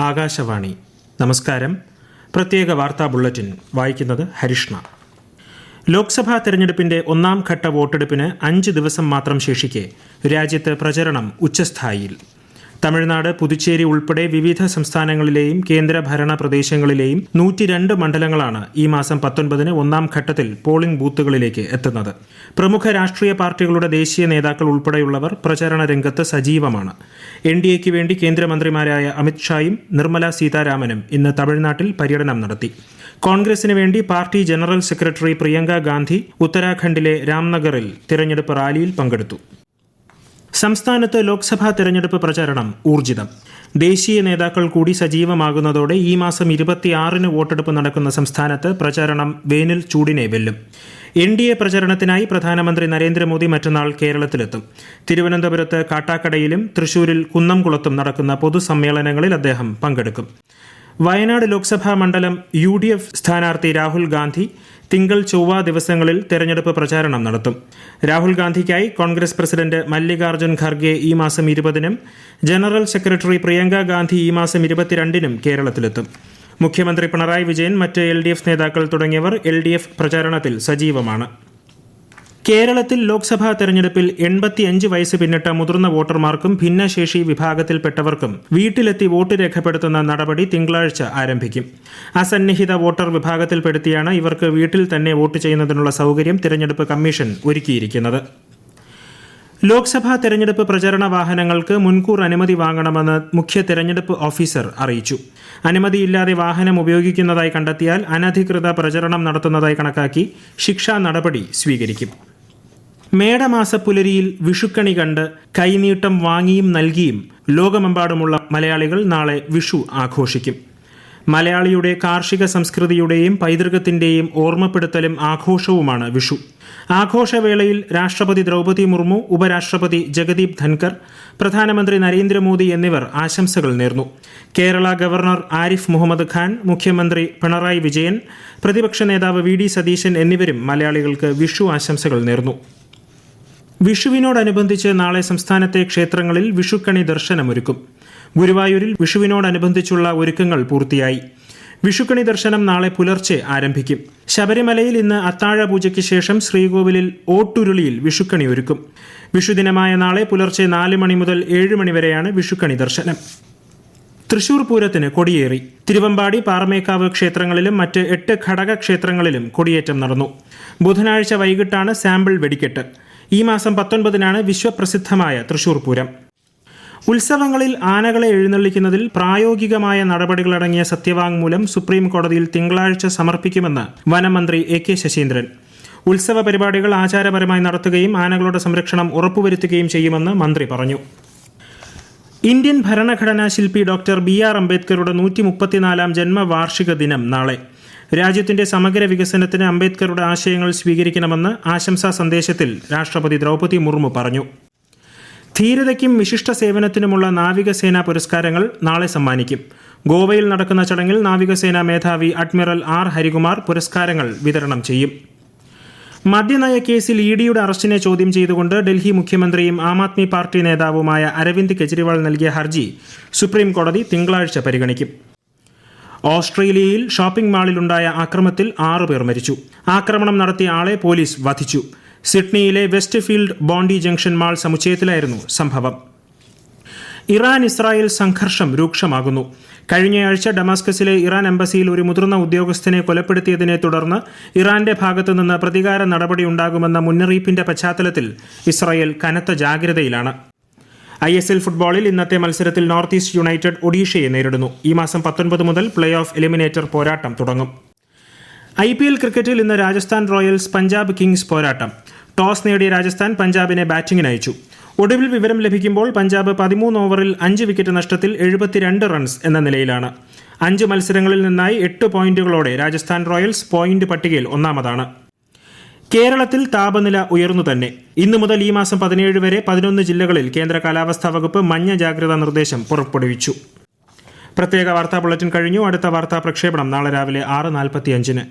ആകാശവാണി. നമസ്കാരം. പ്രത്യേക വാർത്താ ബുള്ളറ്റിൻ വായിക്കുന്നത് ഹരിഷ്ണ. ലോക്സഭാ തെരഞ്ഞെടുപ്പിന്റെ ഒന്നാം ഘട്ട വോട്ടെടുപ്പിന് 5 ദിവസം മാത്രം ശേഷിക്കെ രാജ്യത്ത് പ്രചരണം ഉച്ചസ്ഥായിയിൽ. തമിഴ്നാട്, പുതുച്ചേരി ഉൾപ്പെടെ വിവിധ സംസ്ഥാനങ്ങളിലെയും കേന്ദ്രഭരണ പ്രദേശങ്ങളിലെയും 102 മണ്ഡലങ്ങളാണ് ഈ മാസം 19-ന് ഒന്നാം ഘട്ടത്തിൽ പോളിംഗ് ബൂത്തുകളിലേക്ക് എത്തുന്നത്. പ്രമുഖ രാഷ്ട്രീയ പാർട്ടികളുടെ ദേശീയ നേതാക്കൾ ഉൾപ്പെടെയുള്ളവർ പ്രചാരണ രംഗത്ത് സജീവമാണ്. NDAയ്ക്ക് വേണ്ടി കേന്ദ്രമന്ത്രിമാരായ അമിത് ഷായും നിർമ്മല സീതാരാമനും ഇന്ന് തമിഴ്നാട്ടിൽ പര്യടനം നടത്തി. കോൺഗ്രസിന് വേണ്ടി party general secretary Priyanka Gandhi ഉത്തരാഖണ്ഡിലെ രാംനഗറിൽ തിരഞ്ഞെടുപ്പ് റാലിയിൽ പങ്കെടുത്തു. സംസ്ഥാനത്ത് ലോക്സഭാ തെരഞ്ഞെടുപ്പ് പ്രചാരണം ഊർജിതം. ദേശീയ നേതാക്കൾ കൂടി സജീവമാകുന്നതോടെ ഈ മാസം 26-ന് വോട്ടെടുപ്പ് നടക്കുന്ന സംസ്ഥാനത്ത് പ്രചാരണം വേനൽ ചൂടിനെ വെല്ലും. NDA പ്രചരണത്തിനായി പ്രധാനമന്ത്രി നരേന്ദ്രമോദി മറ്റന്നാൾ കേരളത്തിലെത്തും. തിരുവനന്തപുരത്ത് കാട്ടാക്കടയിലും തൃശൂരിൽ കുന്നംകുളത്തും നടക്കുന്ന പൊതുസമ്മേളനങ്ങളിൽ അദ്ദേഹം പങ്കെടുക്കും. വയനാട് ലോക്സഭാ മണ്ഡലം UDF സ്ഥാനാർത്ഥി രാഹുൽ ഗാന്ധി തിങ്കൾ, ചൊവ്വ ദിവസങ്ങളിൽ തെരഞ്ഞെടുപ്പ് പ്രചാരണം നടത്തും. രാഹുൽ ഗാന്ധിക്കായി കോൺഗ്രസ് പ്രസിഡന്റ് മല്ലികാർജ്ജുൻ ഖർഗെ ഈ മാസം 20-നും ജനറൽ സെക്രട്ടറി പ്രിയങ്ക ഗാന്ധി ഈ മാസം 22-നും കേരളത്തിലെത്തും. മുഖ്യമന്ത്രി പിണറായി വിജയൻ, മറ്റ് LDF നേതാക്കൾ തുടങ്ങിയവർ LDF പ്രചാരണത്തിൽ സജീവമാണ്. കേരളത്തിൽ ലോക്സഭാ തെരഞ്ഞെടുപ്പിൽ 85 വയസ്സ് പിന്നിട്ട മുതിർന്ന വോട്ടർമാർക്കും ഭിന്നശേഷി വിഭാഗത്തിൽപ്പെട്ടവർക്കും വീട്ടിലെത്തി വോട്ട് രേഖപ്പെടുത്തുന്ന നടപടി തിങ്കളാഴ്ച ആരംഭിക്കും. അസന്നിഹിത വോട്ടർ വിഭാഗത്തിൽപ്പെടുത്തിയാണ് ഇവർക്ക് വീട്ടിൽ തന്നെ വോട്ട് ചെയ്യുന്നതിനുള്ള സൗകര്യം തിരഞ്ഞെടുപ്പ് കമ്മീഷൻ ഒരുക്കിയിരിക്കുന്നത്. ലോക്സഭാ തെരഞ്ഞെടുപ്പ് പ്രചരണ വാഹനങ്ങൾക്ക് മുൻകൂർ അനുമതി വാങ്ങണമെന്ന് മുഖ്യ തെരഞ്ഞെടുപ്പ് ഓഫീസർ അറിയിച്ചു. അനുമതിയില്ലാതെ വാഹനം ഉപയോഗിക്കുന്നതായി കണ്ടെത്തിയാൽ അനധികൃത പ്രചരണം നടത്തുന്നതായി കണക്കാക്കി ശിക്ഷാ നടപടി സ്വീകരിക്കും. മേടമാസപ്പുലരിയിൽ വിഷുക്കണി കണ്ട് കൈനീട്ടം വാങ്ങിയും നൽകിയും ലോകമെമ്പാടുമുള്ള മലയാളികൾ നാളെ വിഷു ആഘോഷിക്കും. മലയാളിയുടെ കാർഷിക സംസ്കൃതിയുടെയും പൈതൃകത്തിന്റെയും ഓർമ്മപ്പെടുത്തലും ആഘോഷവുമാണ് വിഷു. ആഘോഷവേളയിൽ രാഷ്ട്രപതി ദ്രൗപദി മുർമു, ഉപരാഷ്ട്രപതി ജഗദീപ് ധൻകർ, പ്രധാനമന്ത്രി നരേന്ദ്രമോദി എന്നിവർ ആശംസകൾ നേർന്നു. കേരള ഗവർണർ ആരിഫ് മുഹമ്മദ് ഖാൻ, മുഖ്യമന്ത്രി പിണറായി വിജയൻ, പ്രതിപക്ഷ നേതാവ് VD സതീശൻ എന്നിവരും മലയാളികൾക്ക് വിഷു ആശംസകൾ നേർന്നു. വിഷുവിനോടനുബന്ധിച്ച് നാളെ സംസ്ഥാനത്തെ ക്ഷേത്രങ്ങളിൽ വിഷുക്കണി ദർശനമൊരുക്കും. ഗുരുവായൂരിൽ വിഷുവിനോടനുബന്ധിച്ചുള്ള ഒരുക്കങ്ങൾ പൂർത്തിയായി. വിഷുക്കണി ദർശനം നാളെ പുലർച്ചെ ആരംഭിക്കും. ശബരിമലയിൽ ഇന്ന് അത്താഴ പൂജയ്ക്ക് ശേഷം ശ്രീകോവിലിൽ ഓട്ടുരുളിയിൽ വിഷുക്കണി ഒരുക്കും. വിഷുദിനമായ നാളെ പുലർച്ചെ 4 മണി മുതൽ 7 മണി വരെയാണ് വിഷുക്കണി ദർശനം. തൃശൂർ പൂരത്തിന് കൊടിയേറി. തിരുവമ്പാടി, പാറമേക്കാവ് ക്ഷേത്രങ്ങളിലും മറ്റ് 8 ഘടക ക്ഷേത്രങ്ങളിലും കൊടിയേറ്റം നടന്നു. ബുധനാഴ്ച വൈകിട്ടാണ് സാമ്പിൾ വെടിക്കെട്ട്. ഈ മാസം 19-നാണ് വിശ്വപ്രസിദ്ധമായ തൃശൂർ പൂരം. ഉത്സവങ്ങളിൽ ആനകളെ എഴുന്നള്ളിക്കുന്നതിൽ പ്രായോഗികമായ നടപടികളടങ്ങിയ സത്യവാങ്മൂലം സുപ്രീം കോടതിയിൽ തിങ്കളാഴ്ച സമർപ്പിക്കുമെന്ന് വനമന്ത്രി AK ശശീന്ദ്രൻ. ഉത്സവ പരിപാടികൾ ആചാരപരമായി നടത്തുകയും ആനകളുടെ സംരക്ഷണം ഉറപ്പുവരുത്തുകയും ചെയ്യുമെന്ന് മന്ത്രി പറഞ്ഞു. ഇന്ത്യൻ ഭരണഘടനാ ശില്പി ഡോക്ടർ BR അംബേദ്കറുടെ 134-ാം ജന്മവാർഷിക ദിനം നാളെ. രാജ്യത്തിന്റെ സമഗ്ര വികസനത്തിന് അംബേദ്കറുടെ ആശയങ്ങൾ സ്വീകരിക്കണമെന്ന് ആശംസാ സന്ദേശത്തിൽ രാഷ്ട്രപതി ദ്രൗപദി മുർമു പറഞ്ഞു. ധീരതയ്ക്കും വിശിഷ്ട സേവനത്തിനുമുള്ള നാവികസേനാ പുരസ്കാരങ്ങൾ നാളെ സമ്മാനിക്കും. ഗോവയിൽ നടക്കുന്ന ചടങ്ങിൽ നാവികസേനാ മേധാവി അഡ്മിറൽ R ഹരികുമാർ പുരസ്കാരങ്ങൾ വിതരണം ചെയ്യും. മദ്യനയ കേസിൽ EDയുടെ അറസ്റ്റിനെ ചോദ്യം ചെയ്തുകൊണ്ട് ഡൽഹി മുഖ്യമന്ത്രിയും ആം ആദ്മി പാർട്ടി നേതാവുമായ അരവിന്ദ് കെജ്രിവാൾ നൽകിയ ഹർജി സുപ്രീം കോടതി തിങ്കളാഴ്ച പരിഗണിക്കും. ഓസ്ട്രേലിയയിൽ ഷോപ്പിംഗ് മാളിലുണ്ടായ ആക്രമണത്തിൽ 6 പേർ മരിച്ചു. ആക്രമണം നടത്തിയ ആളെ പോലീസ് വധിച്ചു. സിഡ്നിയിലെ Westfield Bondi junction mall സമുച്ചയത്തിലായിരുന്നു സംഭവം. ഇറാൻ-ഇസ്രായേൽ സംഘർഷം രൂക്ഷമാകുന്നു. കഴിഞ്ഞയാഴ്ച ഡമാസ്കസിലെ ഇറാൻ എംബസിയിൽ ഒരു മുതിർന്ന ഉദ്യോഗസ്ഥനെ കൊലപ്പെടുത്തിയതിനെ തുടർന്ന് ഇറാന്റെ ഭാഗത്തുനിന്ന് പ്രതികാര നടപടിയുണ്ടാകുമെന്ന മുന്നറിയിപ്പിന്റെ പശ്ചാത്തലത്തിൽ ഇസ്രായേൽ കനത്ത ജാഗ്രതയിലാണ്. ISL ഫുട്ബോളിൽ ഇന്നത്തെ മത്സരത്തിൽ നോർത്ത് ഈസ്റ്റ് യുണൈറ്റഡ് ഒഡീഷയെ നേരിടുന്നു. ഈ മാസം 19 മുതൽ പ്ലേ ഓഫ് എലിമിനേറ്റർ പോരാട്ടം തുടങ്ങും. IPL ക്രിക്കറ്റിൽ ഇന്ന് രാജസ്ഥാൻ റോയൽസ് പഞ്ചാബ് കിങ്സ് പോരാട്ടം. ടോസ് നേടിയ രാജസ്ഥാൻ പഞ്ചാബിനെ ബാറ്റിംഗിന് അയച്ചു. ഒടുവിൽ വിവരം ലഭിക്കുമ്പോൾ പഞ്ചാബ് 13 ഓവറിൽ 5 വിക്കറ്റ് നഷ്ടത്തിൽ 72 റൺസ് എന്ന നിലയിലാണ്. 5 മത്സരങ്ങളിൽ നിന്നായി 8 പോയിന്റുകളോടെ രാജസ്ഥാൻ റോയൽസ് പോയിന്റ് പട്ടികയിൽ ഒന്നാമതാണ്. കേരളത്തിൽ താപനില ഉയർന്നു തന്നെ. ഇന്നു മുതൽ ഈ മാസം 17 വരെ 11 ജില്ലകളിൽ കേന്ദ്ര കാലാവസ്ഥാ വകുപ്പ് മഞ്ഞ ജാഗ്രതാ നിർദ്ദേശം പുറപ്പെടുവിച്ചു. പ്രത്യേക വാർത്താ ബുള്ളറ്റിൻ കഴിഞ്ഞു. അടുത്ത വാർത്താ പ്രക്ഷേപണം നാളെ രാവിലെ 6:45-ന്.